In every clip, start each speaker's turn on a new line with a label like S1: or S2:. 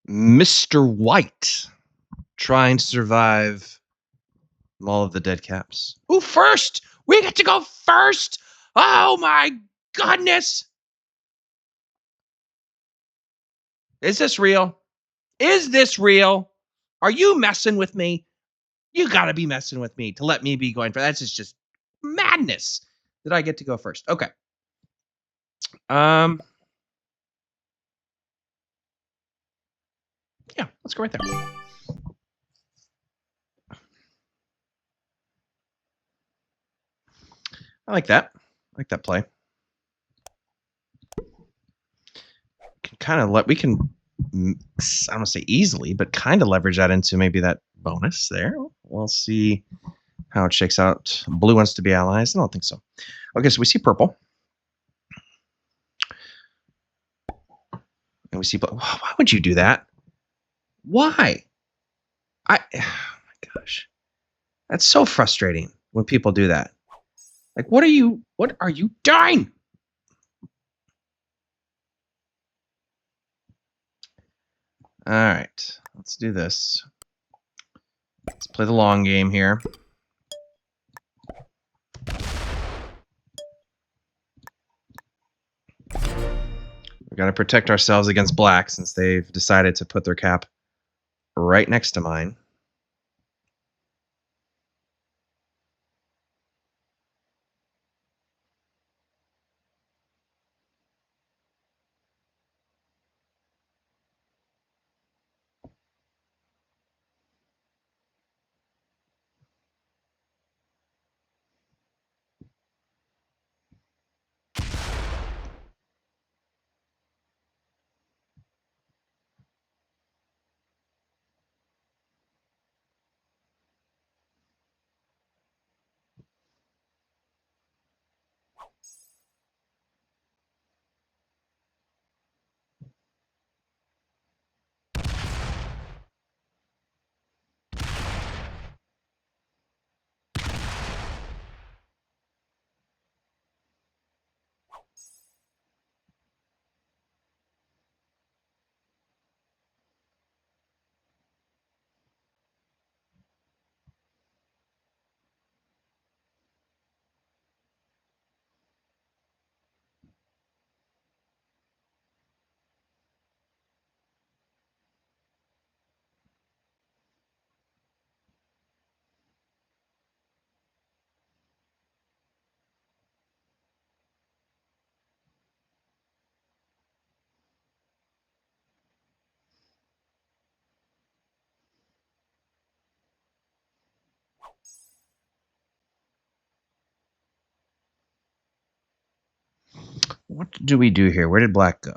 S1: Mr. White trying to survive all of the dead caps. Who first? We get to go first. Oh my goodness. Is this real? Is this real? Are you messing with me? You got to be messing with me to let me be going for that's just madness. Did I get to go first? Okay. Um yeah, let's go right there. I like that. I like that play. Can kind of let we can I don't want to say easily, but kind of leverage that into maybe that bonus there. We'll see how it shakes out. Blue wants to be allies. I don't think so. Okay, so we see purple. And we see blue. Why would you do that? Why? Oh my gosh. That's so frustrating when people do that. Like, what are you doing? All right, let's do this. Let's play the long game here. We've got to protect ourselves against black since they've decided to put their cap right next to mine. What do we do here? Where did black go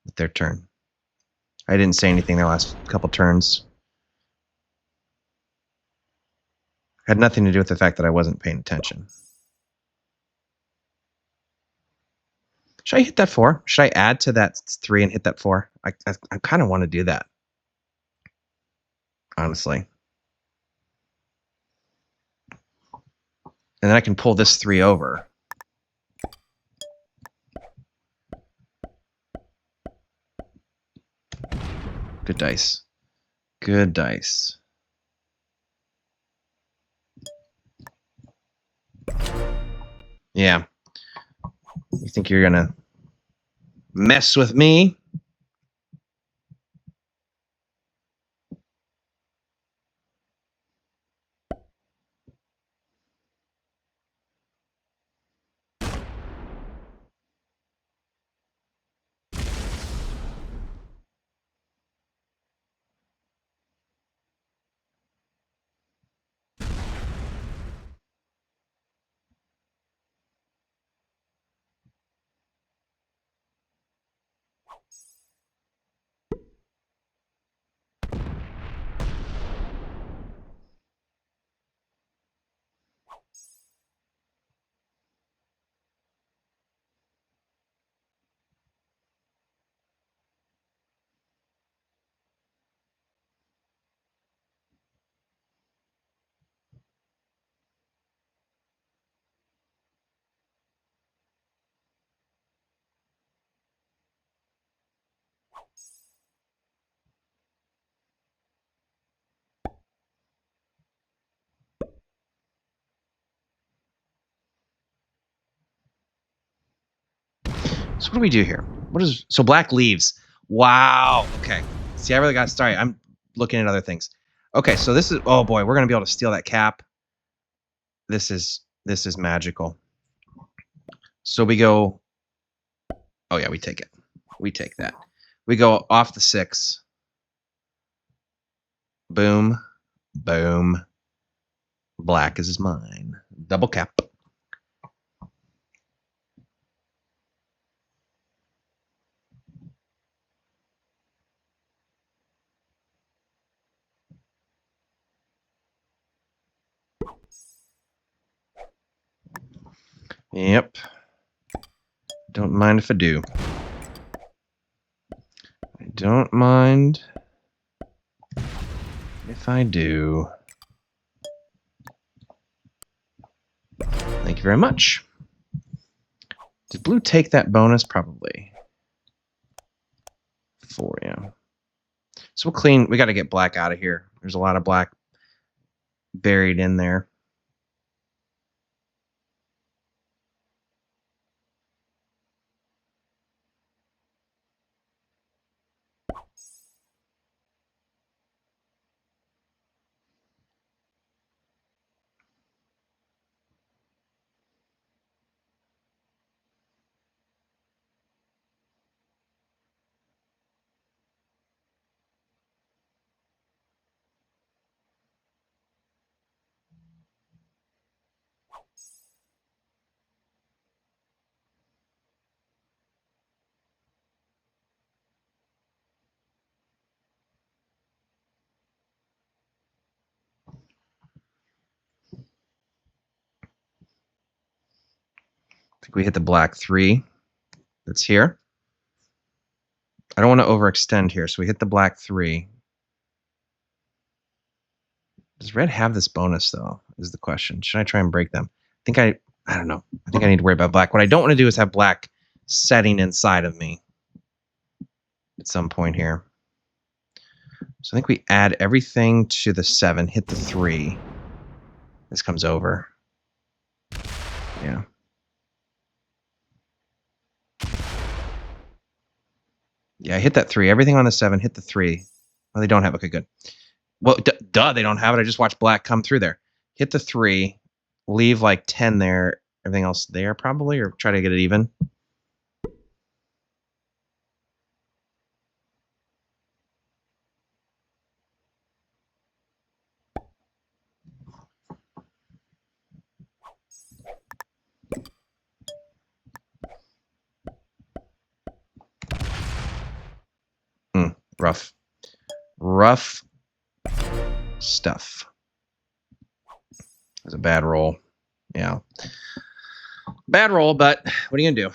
S1: with their turn? I didn't say anything their last couple turns. Had nothing to do with the fact that I wasn't paying attention. Should I hit that 4? Should I add to that 3 and hit that 4? I kind of want to do that, honestly. And then I can pull this 3 over. Good dice. Good dice. Yeah. You think you're going to mess with me? So what do we do here? So black leaves. Wow. Okay. See, I really got started. I'm looking at other things. Okay, so this is, oh boy, we're gonna be able to steal that cap. This is magical. So we go, oh yeah, we take it. We take that. We go off the 6. Boom. Boom. Black is mine. Double cap. Yep. Don't mind if I do. I don't mind if I do. Thank you very much. Did blue take that bonus? Probably. 4, yeah. So we'll clean. We got to get black out of here. There's a lot of black buried in there. I think we hit the black 3 that's here. I don't want to overextend here, so we hit the black 3. Does red have this bonus, though, is the question. Should I try and break them? I don't know. I think I need to worry about black. What I don't want to do is have black setting inside of me at some point here. So I think we add everything to the 7, hit the 3. This comes over. Yeah. Yeah, I hit that 3. Everything on the 7, hit the 3. Oh, they don't have. Okay, good. Well, duh, they don't have it. I just watched black come through there. Hit the 3. Leave like 10 there. Everything else there probably, or try to get it even. Rough. Rough stuff. It was a bad roll. Yeah. Bad roll, but what are you going to do?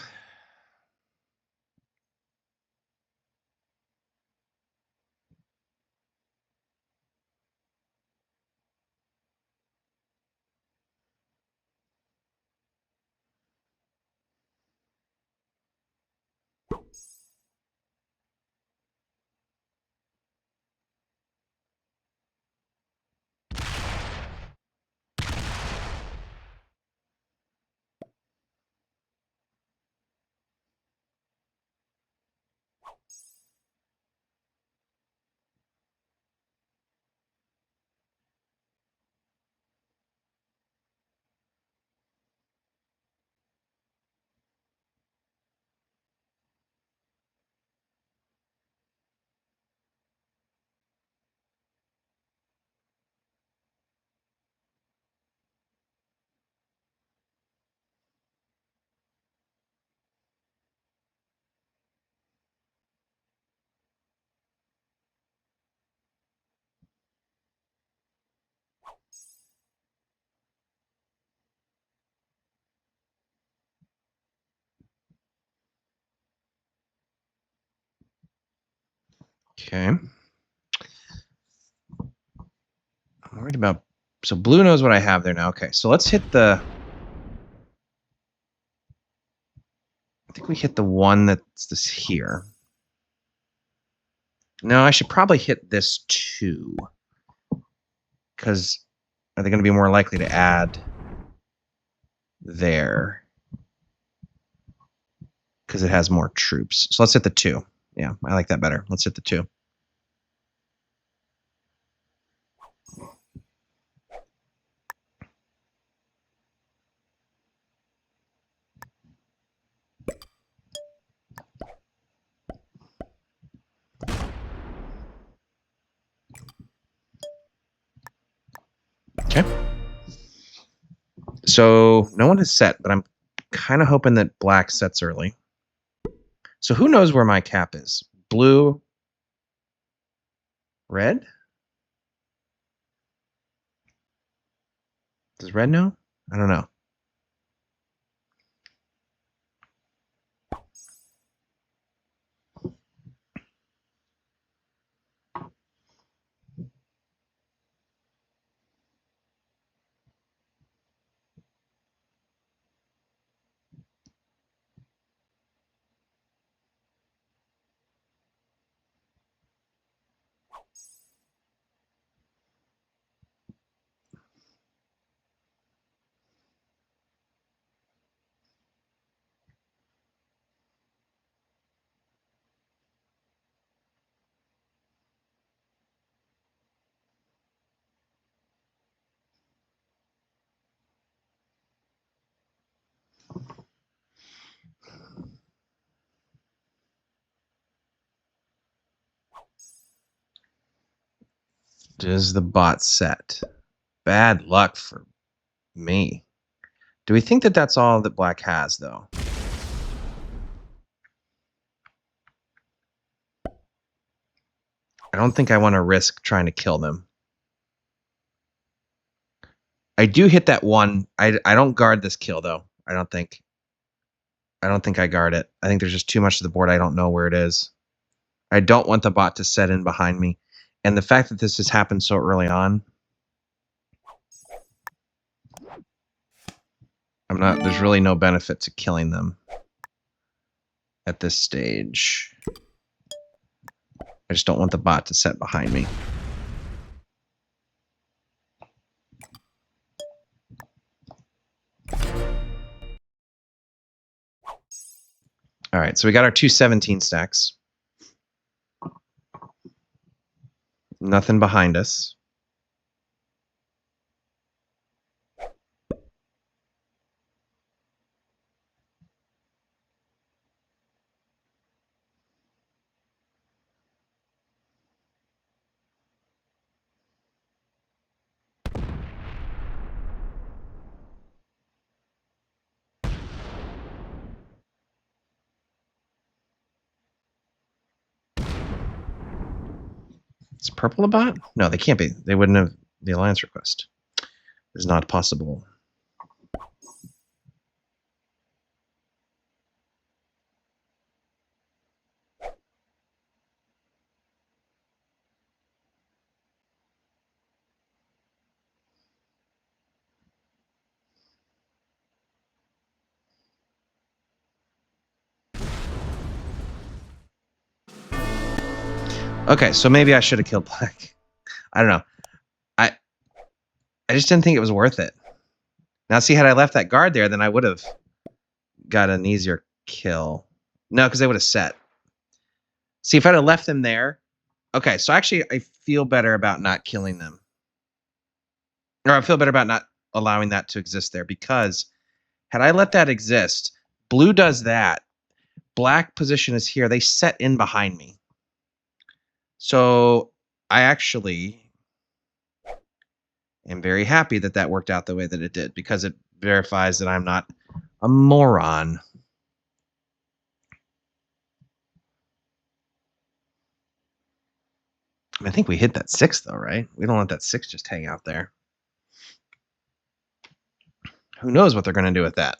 S1: Okay. I'm worried about. So blue knows what I have there now. Okay, so let's hit the. I think we hit the 1 that's this here. No, I should probably hit this 2. Because are they going to be more likely to add there? because it has more troops. So let's hit the 2. Yeah, I like that better. Let's hit the 2. Okay. So no one has set, but I'm kind of hoping that black sets early. So who knows where my cap is? Blue, red? Does red know? I don't know. Does the bot set? Bad luck for me. Do we think that that's all that black has, though? I don't think I want to risk trying to kill them. I do hit that 1. I don't guard this kill, though. I don't think I guard it. I think there's just too much of the board. I don't know where it is. I don't want the bot to set in behind me. And the fact that this has happened so early on, there's really no benefit to killing them at this stage. I just don't want the bot to set behind me. All right, so we got our 217 stacks. Nothing behind us. Is purple a bot? No, they can't be. They wouldn't have the alliance request. Is not possible. Okay, so maybe I should have killed black. I don't know. I just didn't think it was worth it. Now, see, had I left that guard there, then I would have got an easier kill. No, because they would have set. See, if I'd have left them there. Okay, so actually, I feel better about not killing them. Or I feel better about not allowing that to exist there, because had I let that exist, blue does that. Black position is here. They set in behind me. So I actually am very happy that that worked out the way that it did, because it verifies that I'm not a moron. I think we hit that 6, though, right? We don't let that 6 just hang out there. Who knows what they're going to do with that?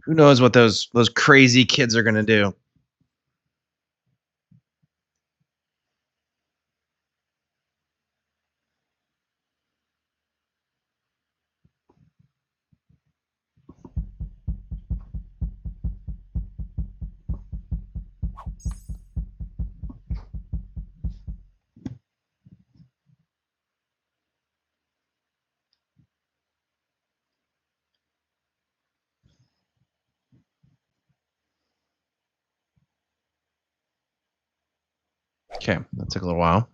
S1: Who knows what those crazy kids are going to do? Okay, that took a little while.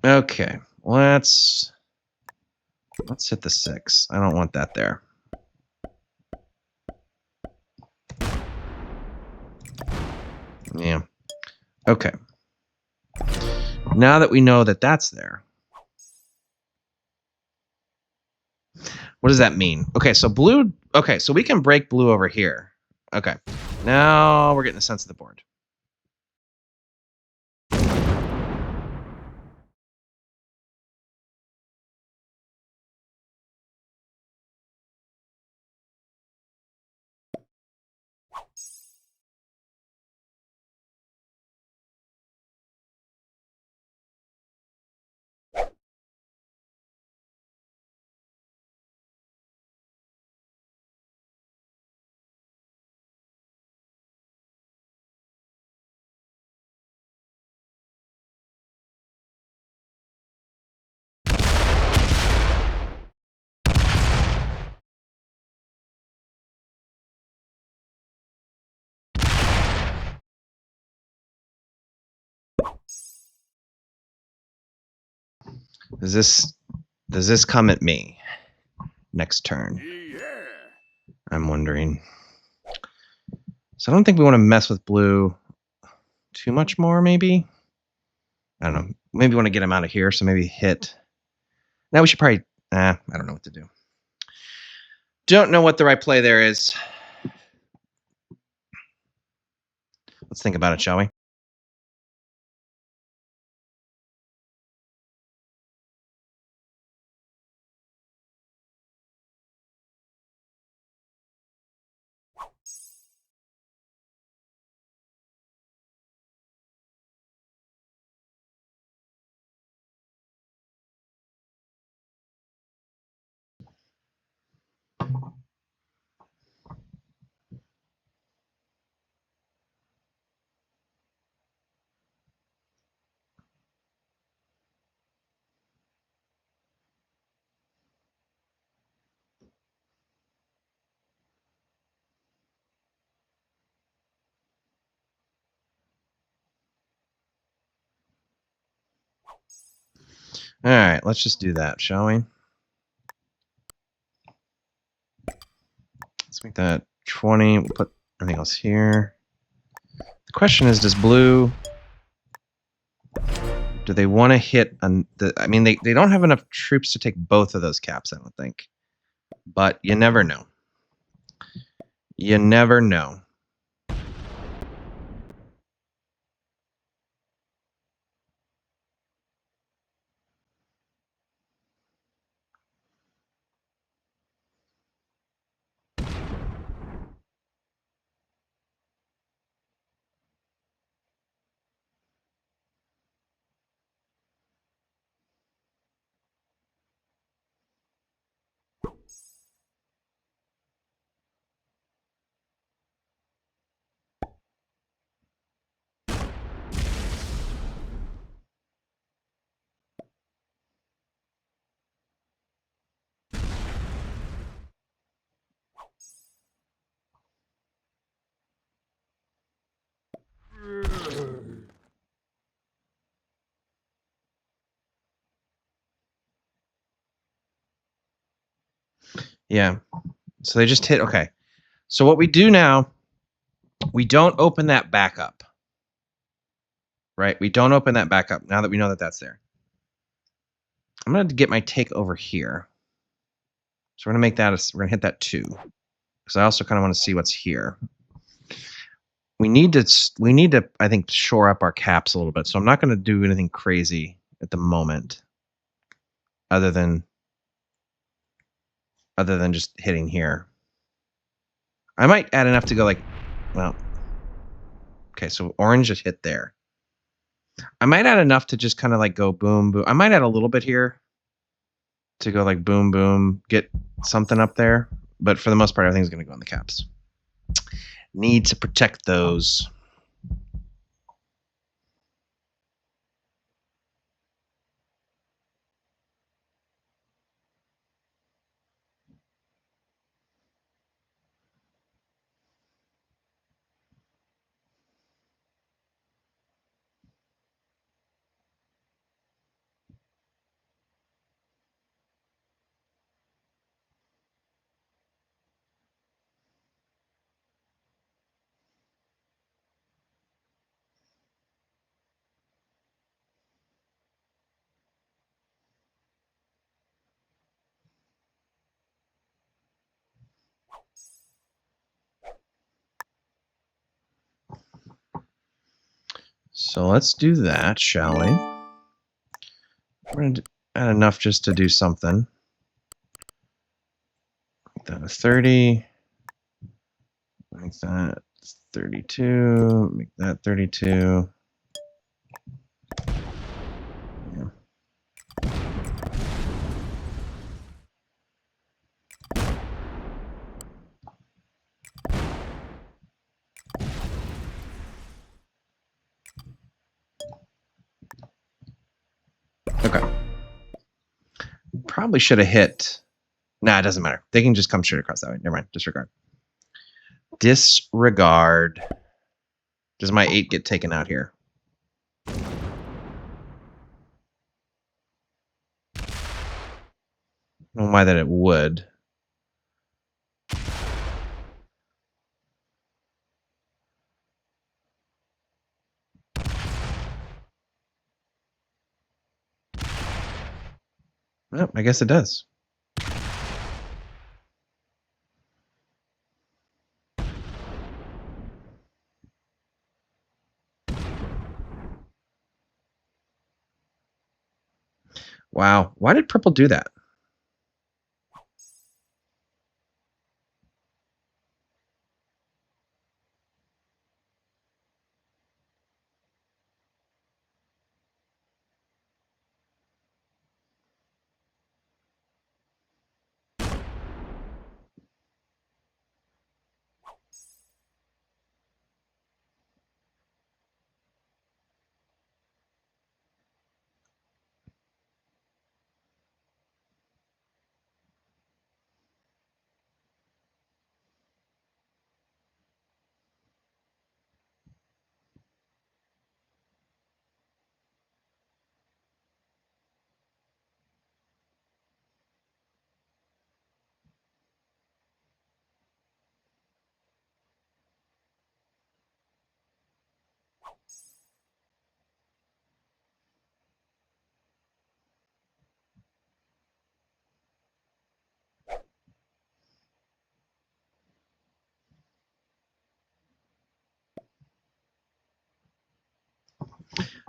S1: Okay, let's hit the 6. I don't want that there. Yeah. Okay. Now that we know that that's there, what does that mean? Okay, so blue. Okay, so we can break blue over here. Okay. Now we're getting a sense of the board. Does this come at me next turn?
S2: Yeah.
S1: I'm wondering. So I don't think we want to mess with blue too much more, maybe. I don't know. Maybe we want to get him out of here, so maybe hit. Now we should probably. I don't know what to do. Don't know what the right play there is. Let's think about it, shall we? All right, let's just do that, shall we? Let's make that 20. We'll put everything else here. The question is, does blue... Do they want to hit... I mean, they don't have enough troops to take both of those caps, I don't think. But you never know. You never know. Yeah. So they just hit... Okay. So what we do now, we don't open that back up. Right? We don't open that back up now that we know that that's there. I'm going to get my take over here. So we're going to make that... We're going to hit that 2. Because I also kind of want to see what's here. we need to I think shore up our caps a little bit. So I'm not going to do anything crazy at the moment, other than just hitting here. I might add enough to go like, well, okay, so orange just hit there. I might add enough to just kind of like go boom, boom. I might add a little bit here to go like boom, boom, get something up there. But for the most part, everything's going to go in the caps. Need to protect those. So let's do that, shall we? We're going to add enough just to do something. Make that a 30. Make that 32. Make that 32. Yeah. Okay. Probably should have hit. Nah, it doesn't matter. They can just come straight across that way. Never mind. Disregard. Disregard. Does my 8 get taken out here? I don't know why that it would. Well, I guess it does. Wow. Why did purple do that?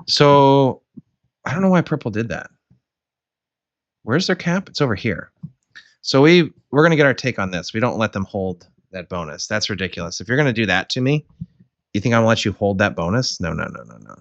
S1: So I don't know why purple did that. Where's their cap? It's over here. So we're gonna get our take on this. We don't let them hold that bonus. That's ridiculous. If you're gonna do that to me, you think I'm gonna let you hold that bonus? No, no, no, no, no.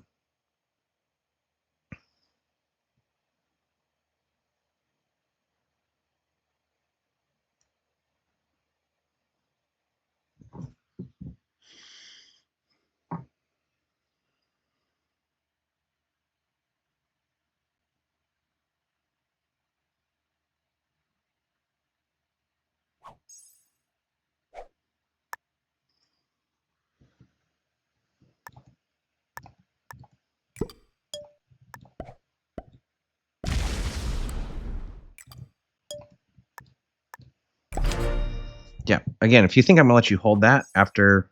S1: Yeah. Again, if you think I'm gonna let you hold that after,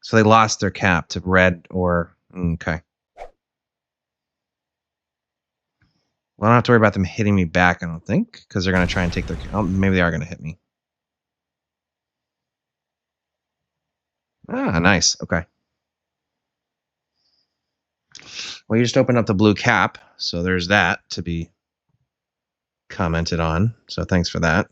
S1: so they lost their cap to red or okay. Well, I don't have to worry about them hitting me back. I don't think, because they're gonna try and take their. Oh, maybe they are gonna hit me. Ah, nice. Okay. Well, you just opened up the blue cap, so there's that to be commented on. So thanks for that.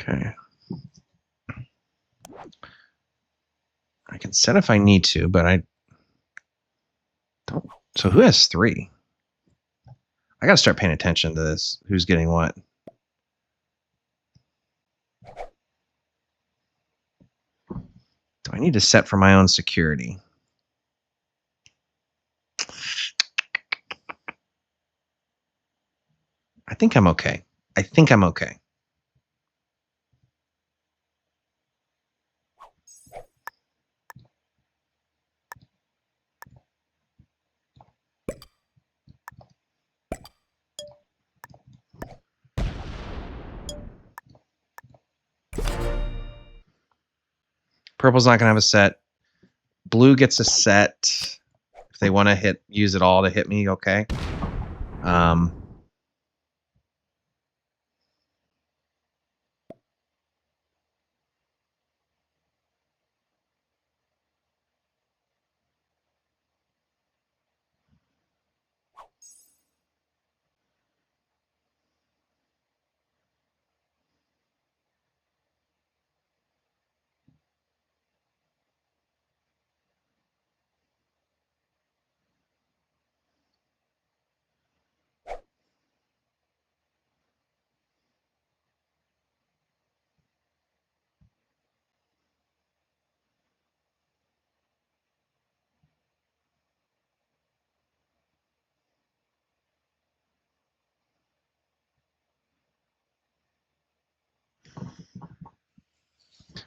S1: Okay. I can set if I need to, but I don't. So who has 3? I got to start paying attention to this. Who's getting what? Do I need to set for my own security? I think I'm okay. I think I'm okay. Purple's not going to have a set. Blue gets a set. If they want to use it all to hit me, okay.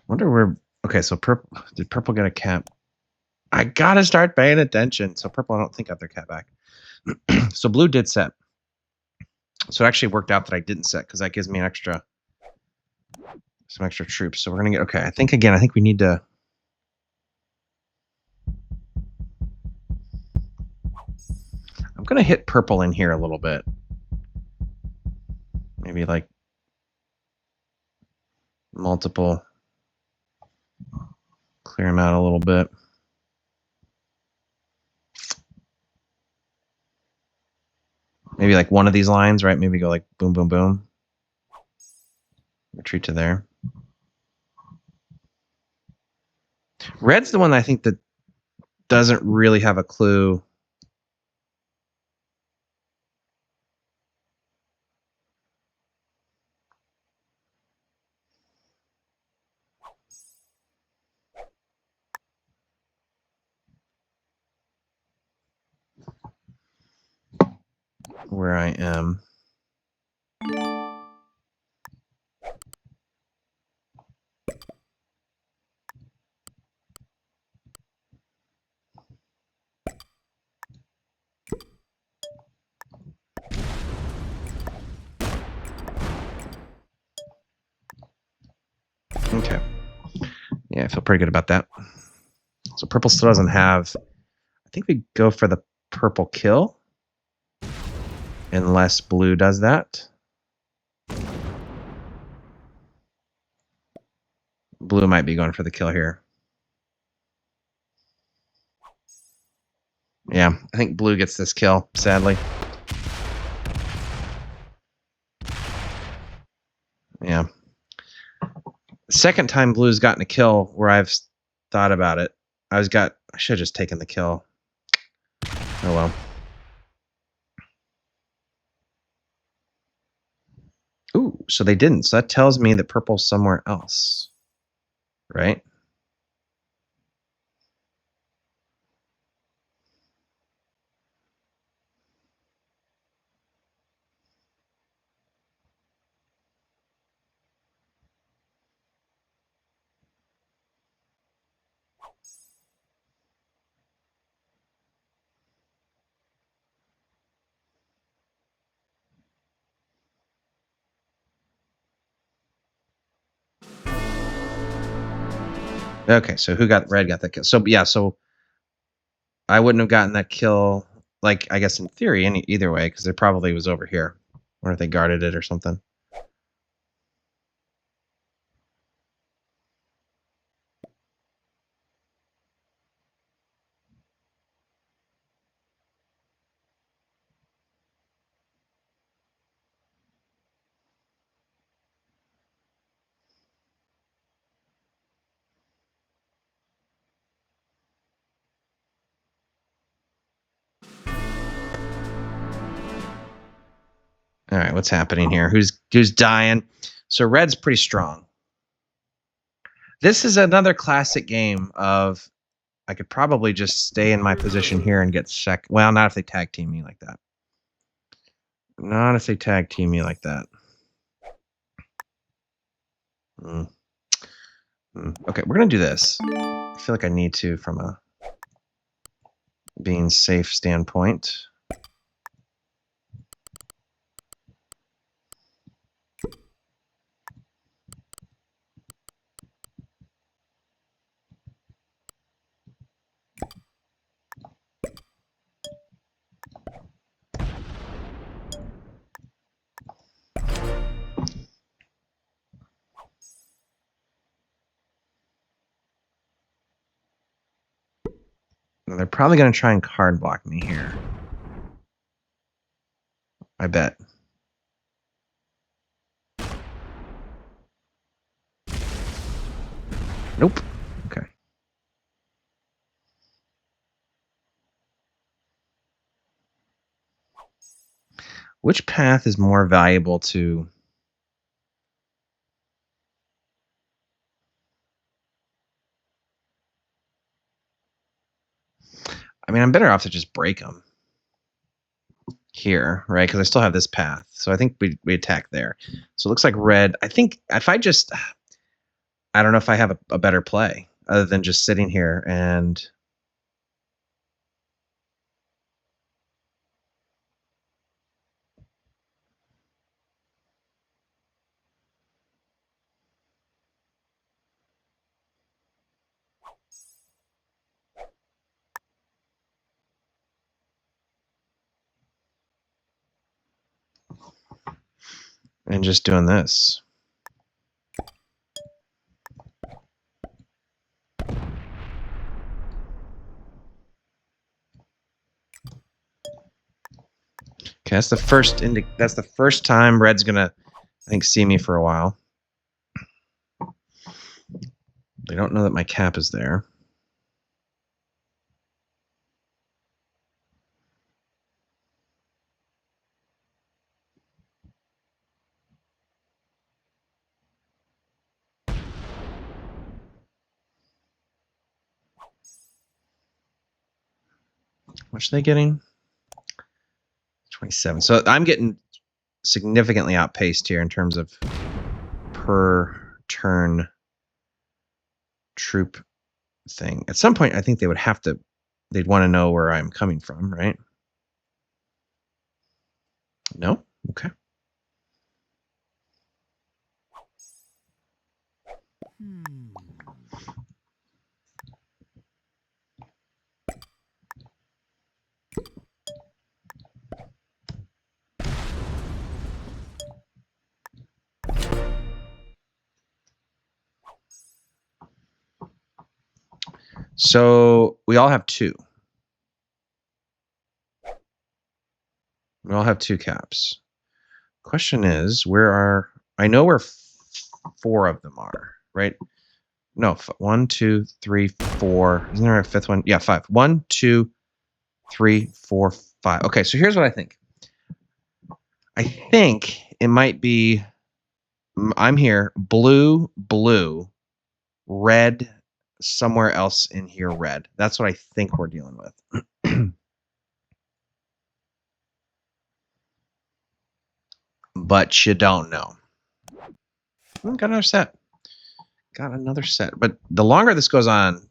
S1: Wonder where. Okay, so purple. Did purple get a cap? I gotta start paying attention. So purple, I don't think got their cap back. So blue did set. So it actually worked out that I didn't set because that gives me some extra troops. So we're gonna get. Okay, I think we need to. I'm gonna hit purple in here a little bit. Maybe like multiple. Clear them out a little bit. Maybe like one of these lines, right? Maybe go like boom, boom, boom. Retreat to there. Red's the one I think that doesn't really have a clue. Where I am. Okay. Yeah, I feel pretty good about that. So purple still doesn't have. I think we go for the purple kill. Unless blue does that. Blue might be going for the kill here. Yeah, I think blue gets this kill, sadly. Yeah. Second time blue's gotten a kill where I've thought about it. I should have just taken the kill. Oh well. Ooh, so they didn't. So that tells me that purple's somewhere else, right? Okay, so red got that kill. So yeah, so I wouldn't have gotten that kill, like, I guess in theory, either way, because it probably was over here. Or if they guarded it or something. All right, what's happening here? Who's dying? So red's pretty strong. This is another classic game of I could probably just stay in my position here and get sec. Well, not if they tag team me like that. Not if they tag team me like that. Okay, we're gonna do this. I feel like I need to from a being safe standpoint. And they're probably gonna try and card block me here. I bet. Nope. Okay. Which path is more valuable to... I mean, I'm better off to just break them here, right? Because I still have this path. So I think we attack there. So it looks like red. I think if I just... I don't know if I have a better play other than just sitting here and... and just doing this. Okay, that's the first time red's gonna, I think, see me for a while. They don't know that my cap is there. How much are they getting? 27. So I'm getting significantly outpaced here in terms of per turn troop thing. At some point, I think they would have to, they'd want to know where I'm coming from, right? No? Okay. So we all have 2. We all have 2 caps. Question is, I know where 4 of them are, right? No, 1, 2, 3, 4. Isn't there a fifth one? Yeah, 5. 1, 2, 3, 4, 5. Okay, so here's what I think. I think it might be. I'm here. Blue, blue, red. Somewhere else in here, red. That's what I think we're dealing with. But you don't know. Got another set. Got another set. But the longer this goes on,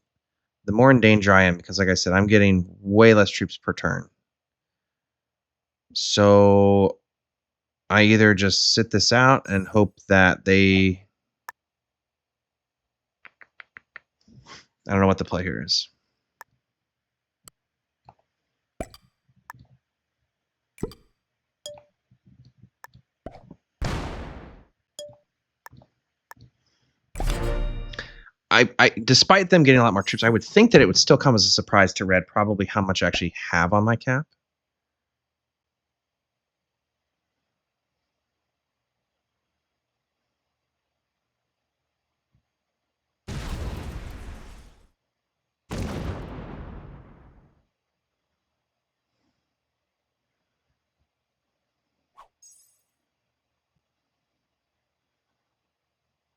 S1: the more in danger I am because, like I said, I'm getting way less troops per turn. So I either just sit this out and hope that they. I don't know what the play here is. Despite them getting a lot more troops, I would think that it would still come as a surprise to red, probably how much I actually have on my cap.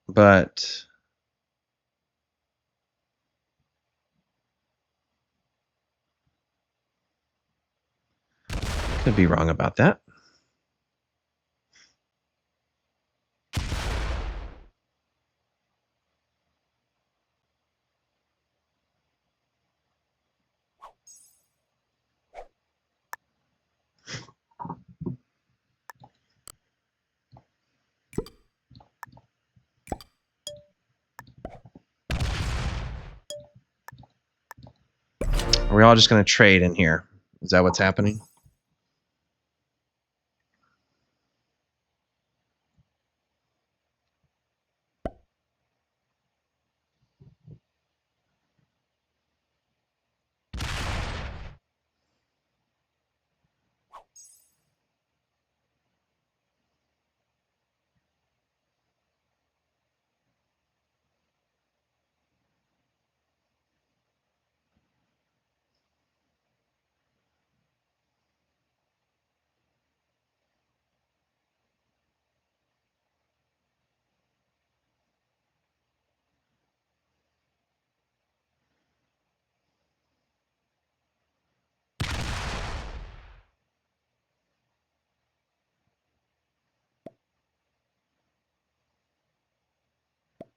S1: But could be wrong about that. Are we all just going to trade in here? Is that what's happening?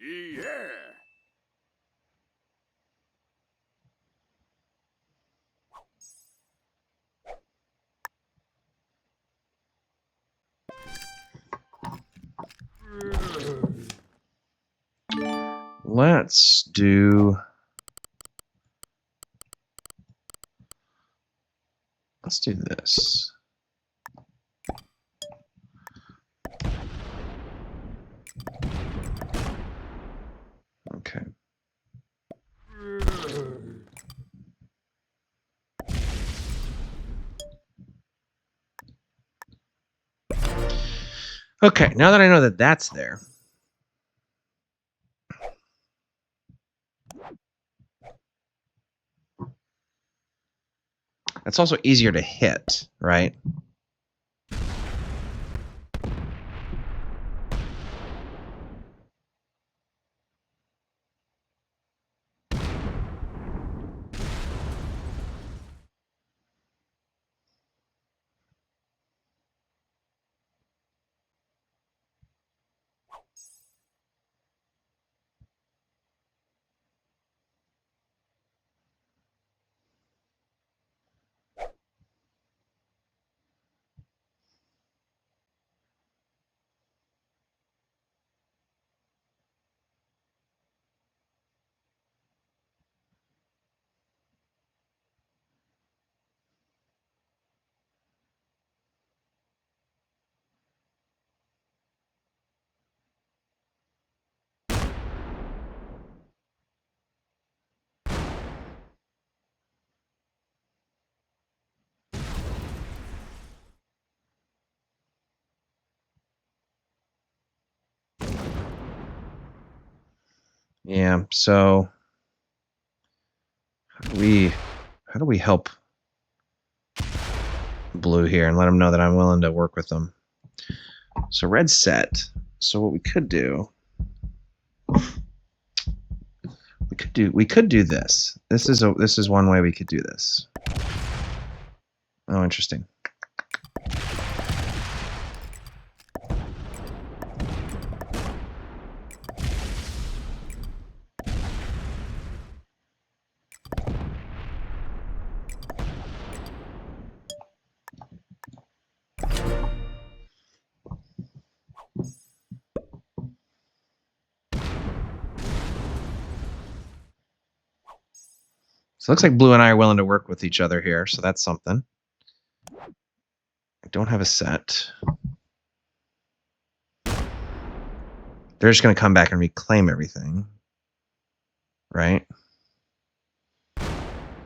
S2: Yeah.
S1: Let's do. Let's do this. Okay. Okay, now that I know that that's there. It's also easier to hit, right? Yeah, so how do we help blue here and let them know that I'm willing to work with them? So red's set. So what we could do we could do this. This is one way we could do this. Oh, interesting. So it looks like blue and I are willing to work with each other here, so that's something. I don't have a set. They're just going to come back and reclaim everything, right?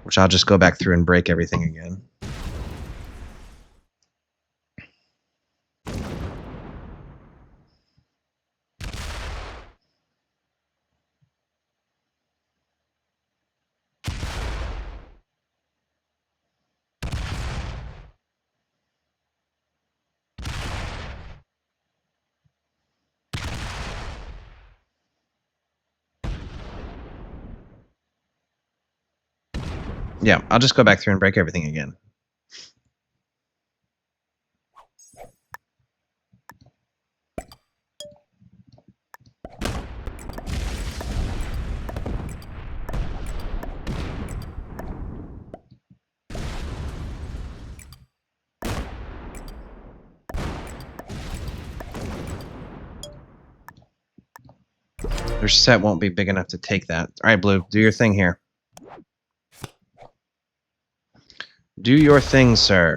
S1: Which I'll just go back through and break everything again. Yeah, I'll just go back through and break everything again. Their set won't be big enough to take that. All right, blue, do your thing here. Do your thing, sir.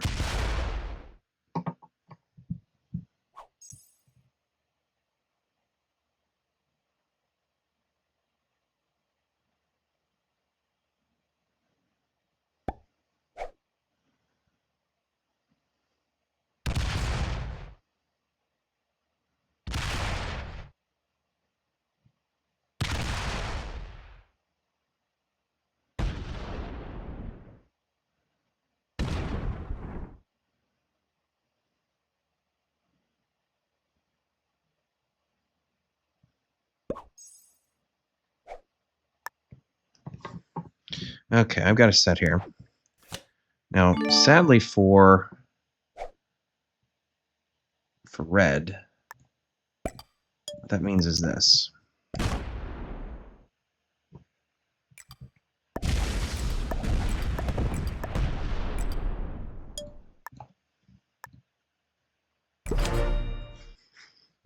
S1: Okay, I've got a set here. Now, sadly for red, what that means is this.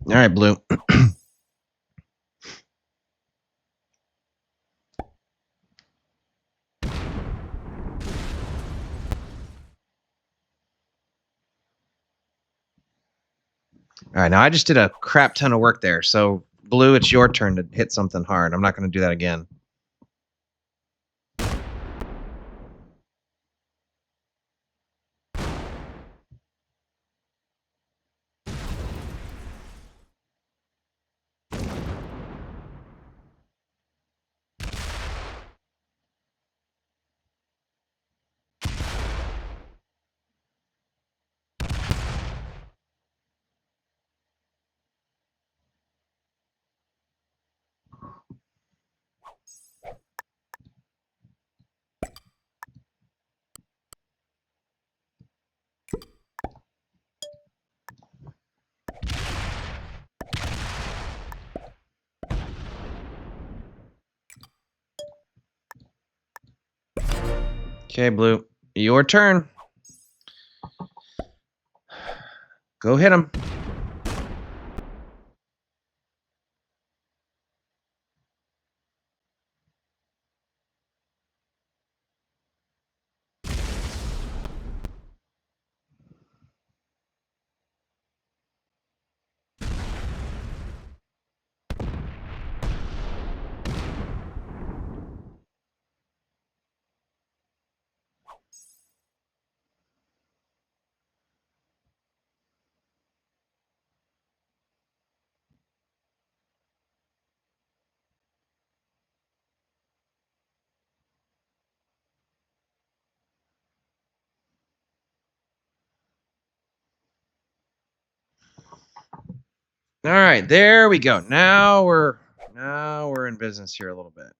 S1: All right, blue. All right, now I just did a crap ton of work there. So, blue, it's your turn to hit something hard. I'm not going to do that again. Okay, blue, your turn. Go hit him. All right, there we go. Now we're in business here a little bit.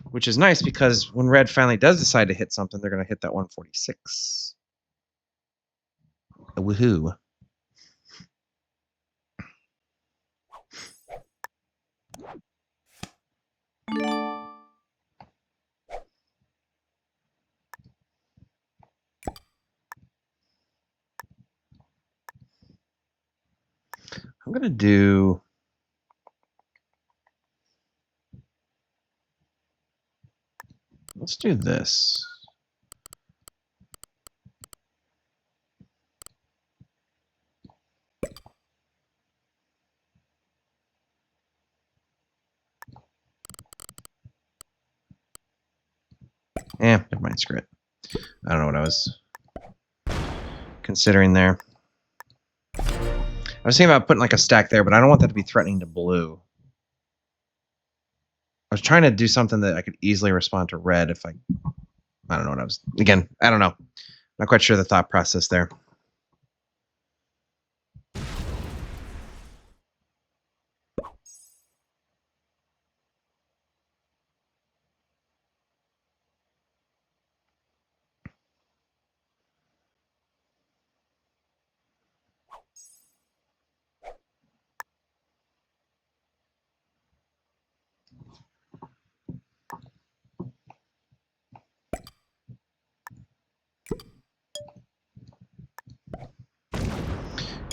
S1: Which is nice because when red finally does decide to hit something, they're going to hit that 146. Woohoo. I'm going to do... Let's do this. Never mind, screw it. I don't know what I was considering there. I was thinking about putting like a stack there, but I don't want that to be threatening to blue. I was trying to do something that I could easily respond to red if I don't know what I was... Again, I don't know. Not quite sure the thought process there.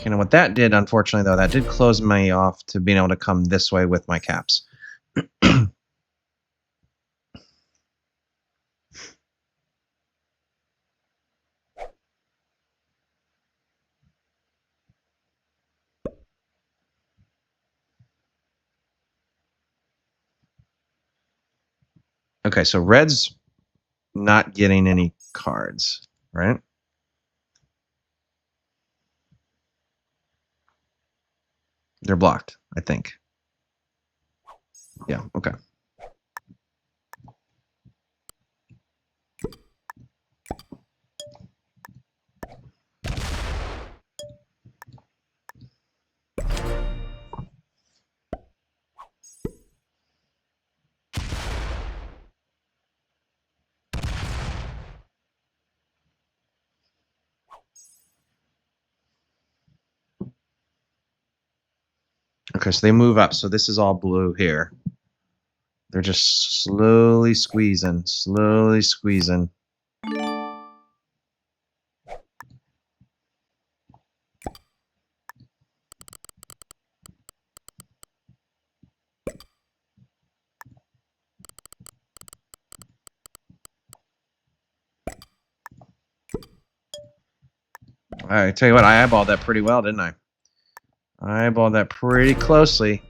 S1: You know what that did, unfortunately, though, that did close me off to being able to come this way with my caps. Okay, so red's not getting any cards, right? They're blocked, I think. Yeah, okay. Okay, so they move up. So this is all blue here. They're just slowly squeezing, slowly squeezing. I tell you what, I eyeballed that pretty well, didn't I? I eyeballed that pretty closely.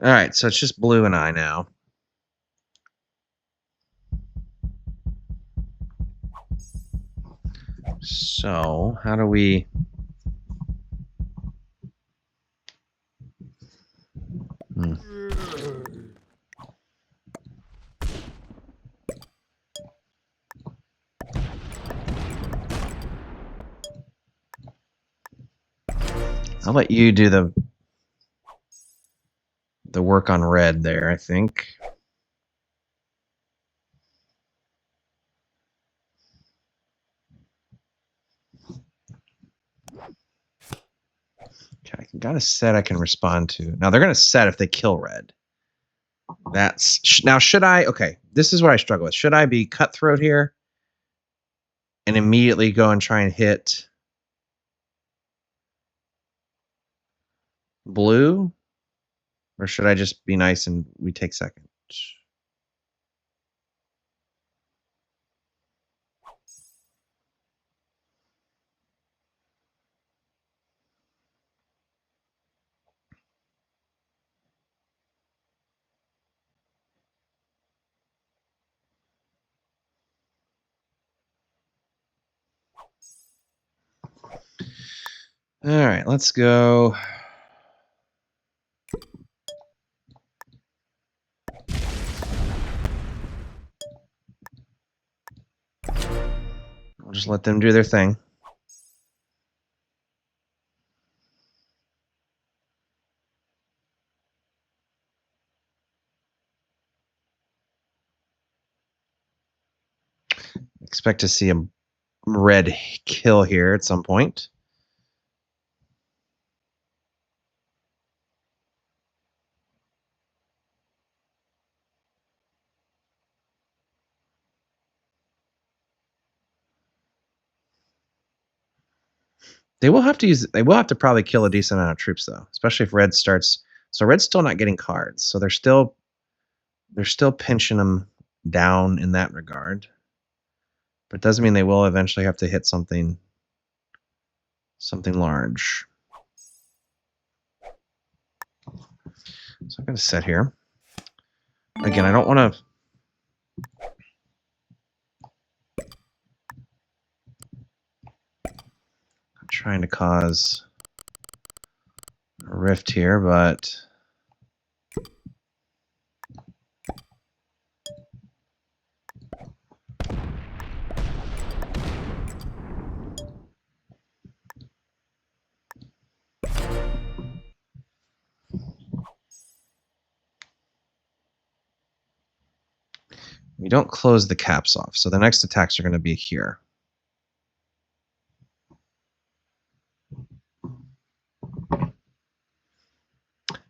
S1: All right, so it's just blue and I now. So how do we... I'll let you do the work on red there, I think. Okay, I got a set I can respond to. Now they're going to set if they kill red. Now should I? Okay, this is what I struggle with. Should I be cutthroat here and immediately go and try and hit blue, or should I just be nice and we take second? All right, let's go. I'll just let them do their thing. Expect to see a red kill here at some point. They will have to probably kill a decent amount of troops though, especially if red starts. So red's still not getting cards. So they're still pinching them down in that regard. But it doesn't mean they will eventually have to hit something large. So I'm going to set here. Again, I don't want to... I'm trying to cause a rift here, but... we don't close the caps off, so the next attacks are going to be here.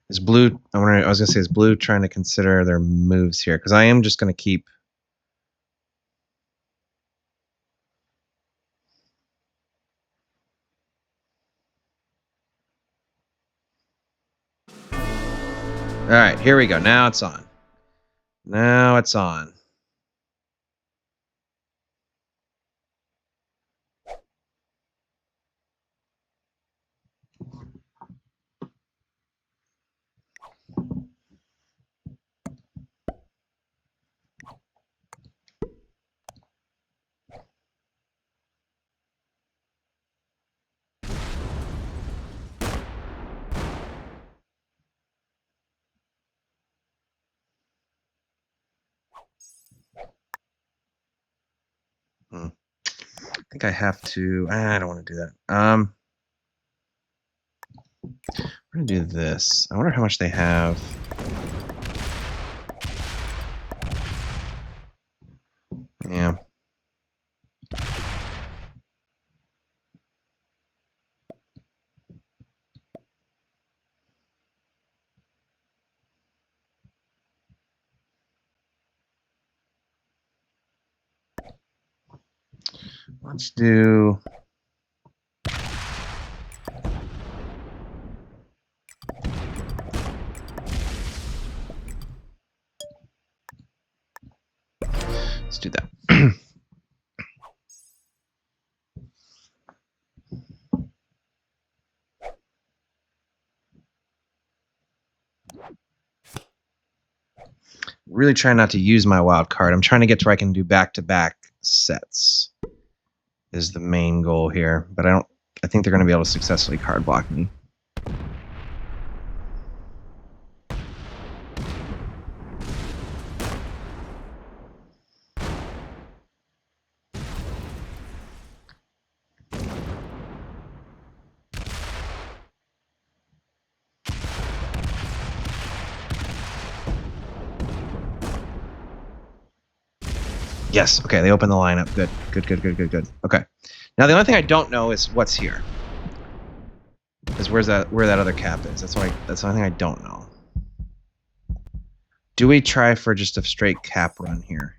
S1: Is blue? I was going to say, is blue trying to consider their moves here? Because I am just going to keep. All right, here we go. Now it's on. Now it's on. I think I have to. I don't want to do that. We're gonna do this. I wonder how much they have. Yeah. Let's do. Let's do that. Really trying not to use my wild card. I'm trying to get to where I can do back-to-back sets. Is the main goal here, but I think they're going to be able to successfully card block me. Yes. Okay, they open the lineup. Good. Good. Okay. Now the only thing I don't know is what's here. Is where that other cap is. That's the only thing I don't know. Do we try for just a straight cap run here?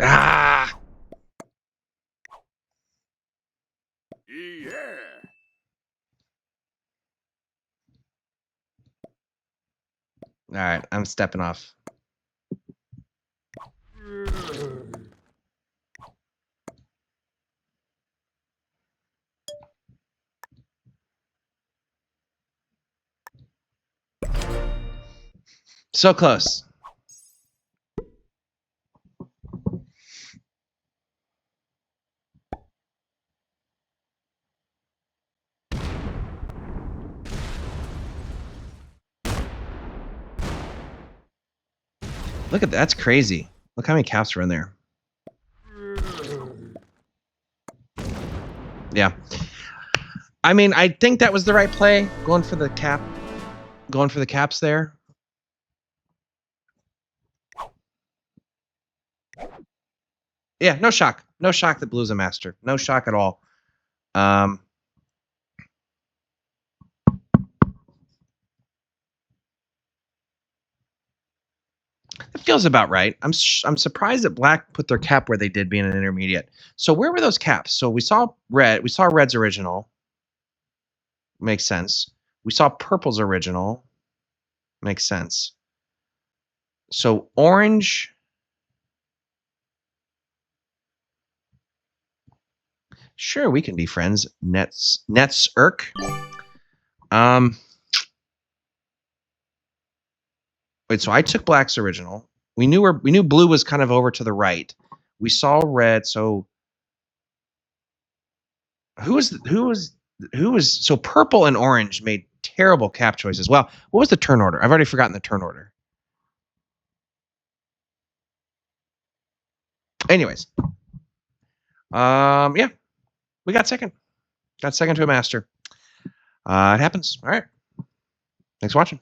S1: Ah!
S2: Yeah.
S1: All right, I'm stepping off. So close. Look at that. That's crazy. Look how many caps are in there. Yeah. I mean, I think that was the right play. Going for the caps there. Yeah, no shock. No shock that Blue's a master. No shock at all. It feels about right. I'm surprised that Black put their cap where they did, being an intermediate. So where were those caps? So we saw red. We saw red's original. Makes sense. We saw purple's original. Makes sense. So orange. Sure, we can be friends. Nets Irk. Wait, so I took Black's original. We knew Blue was kind of over to the right. We saw red. So who was so purple and orange made terrible cap choices. Well, what was the turn order? I've already forgotten the turn order. Anyways, yeah, we got second. Got second to a master. It happens. All right. Thanks for watching.